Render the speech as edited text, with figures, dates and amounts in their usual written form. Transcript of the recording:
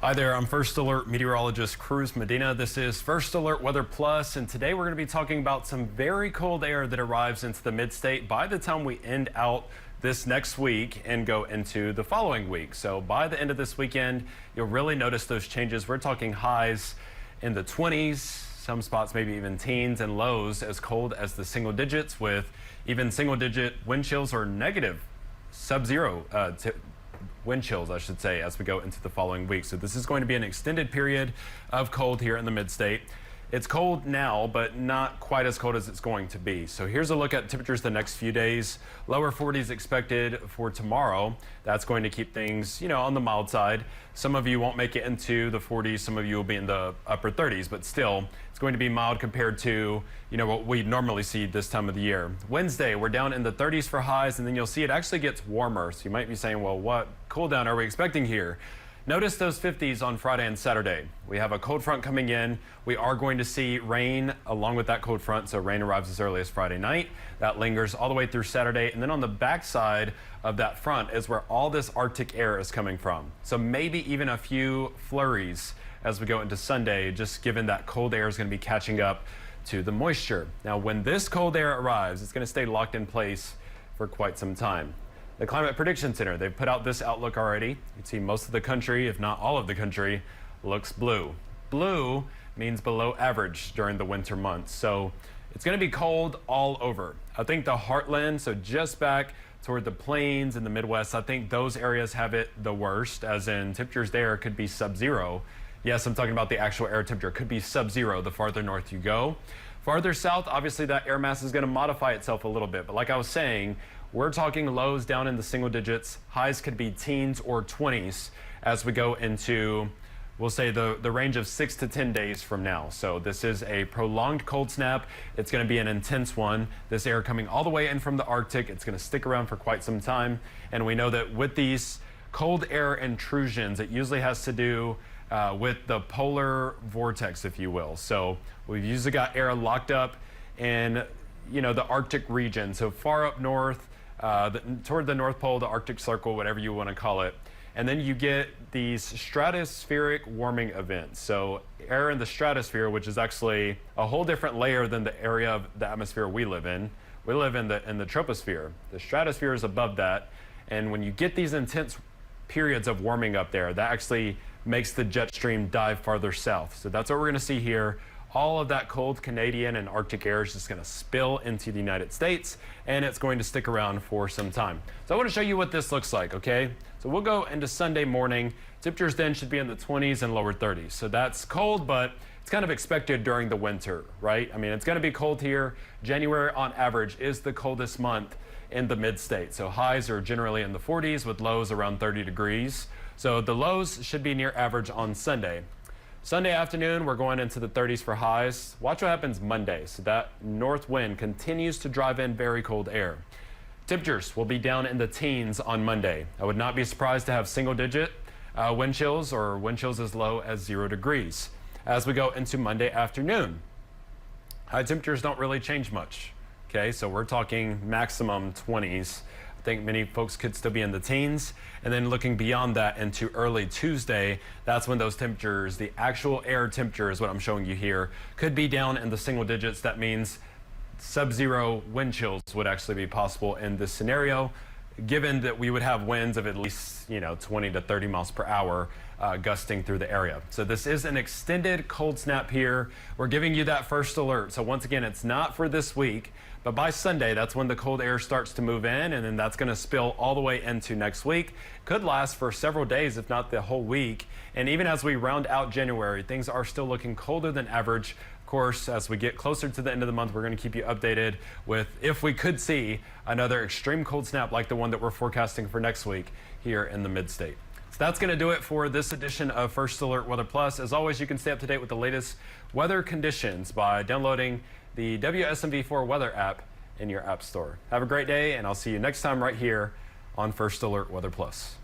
Hi there, I'm First Alert meteorologist Cruz Medina. This is First Alert Weather Plus, and today we're going to be talking about some very cold air that arrives into the mid-state by the time we end out this next week and go into the following week. So by the end of this weekend, you'll really notice those changes. We're talking highs in the 20s, some spots maybe even teens, and lows as cold as the single digits, with even single-digit wind chills or negative sub-zero wind chills, I should say, as we go into the following week. So this is going to be an extended period of cold here in the mid-state. It's cold now, but not quite as cold as it's going to be. So here's a look at temperatures the next few days. Lower 40s expected for tomorrow. That's going to keep things, on the mild side. Some of you won't make it into the 40s. Some of you will be in the upper 30s, but still, it's going to be mild compared to, what we normally see this time of the year. Wednesday, we're down in the 30s for highs, and then you'll see it actually gets warmer. So you might be saying, well, what cool down are we expecting here? Notice those 50s on Friday and Saturday. We have a cold front coming in. We are going to see rain along with that cold front, so rain arrives as early as Friday night. That lingers all the way through Saturday, and then on the backside of that front is where all this Arctic air is coming from. So maybe even a few flurries as we go into Sunday, just given that cold air is going to be catching up to the moisture. Now, when this cold air arrives, it's going to stay locked in place for quite some time. The Climate Prediction Center, they've put out this outlook already. You can see most of the country, if not all of the country, looks blue. Blue means below average during the winter months. So it's going to be cold all over. I think the heartland, so just back toward the plains and the Midwest, I think those areas have it the worst, as in temperatures there could be sub-zero. Yes, I'm talking about the actual air temperature. It could be sub-zero the farther north you go. Farther south, obviously that air mass is going to modify itself a little bit. But like I was saying, we're talking lows down in the single digits. Highs could be teens or 20s as we go into, we'll say, the range of 6 to 10 days from now. So this is a prolonged cold snap. It's going to be an intense one. This air coming all the way in from the Arctic. It's going to stick around for quite some time. And we know that with these cold air intrusions, it usually has to do with the polar vortex, if you will. So we've usually got air locked up in, the Arctic region. So far up north, toward the North Pole, the Arctic Circle, whatever you want to call it. And then you get these stratospheric warming events. So air in the stratosphere, which is actually a whole different layer than the area of the atmosphere we live in. We live in the troposphere. The stratosphere is above that. And when you get these intense periods of warming up there, that actually makes the jet stream dive farther south. So that's what we're going to see here. All of that cold Canadian and Arctic air is just going to spill into the United States, and it's going to stick around for some time. So I want to show you what this looks like, okay? So we'll go into Sunday morning. Temperatures then should be in the 20s and lower 30s. So that's cold, but it's kind of expected during the winter, right? I mean, it's going to be cold here. January on average is the coldest month in the mid-state. So highs are generally in the 40s with lows around 30 degrees. So the lows should be near average on Sunday. Sunday afternoon, we're going into the 30s for highs. Watch what happens Monday. So that north wind continues to drive in very cold air. Temperatures will be down in the teens on Monday. I would not be surprised to have single-digit wind chills or wind chills as low as 0 degrees. As we go into Monday afternoon, high temperatures don't really change much. Okay, so we're talking maximum 20s. I think many folks could still be in the teens. And then looking beyond that into early Tuesday, that's when those temperatures, the actual air temperature is what I'm showing you here, could be down in the single digits. That means sub-zero wind chills would actually be possible in this scenario, given that we would have winds of at least 20 to 30 miles per hour gusting through the area. So this is an extended cold snap here. We're giving you that first alert. So once again, it's not for this week, but by Sunday, that's when the cold air starts to move in, and then that's going to spill all the way into next week. Could last for several days, if not the whole week. And even as we round out January, things are still looking colder than average. Of course, as we get closer to the end of the month, we're going to keep you updated with if we could see another extreme cold snap like the one that we're forecasting for next week here in the mid-state. So that's going to do it for this edition of First Alert Weather Plus. As always, you can stay up to date with the latest weather conditions by downloading the WSMV4 weather app in your app store. Have a great day, and I'll see you next time right here on First Alert Weather Plus.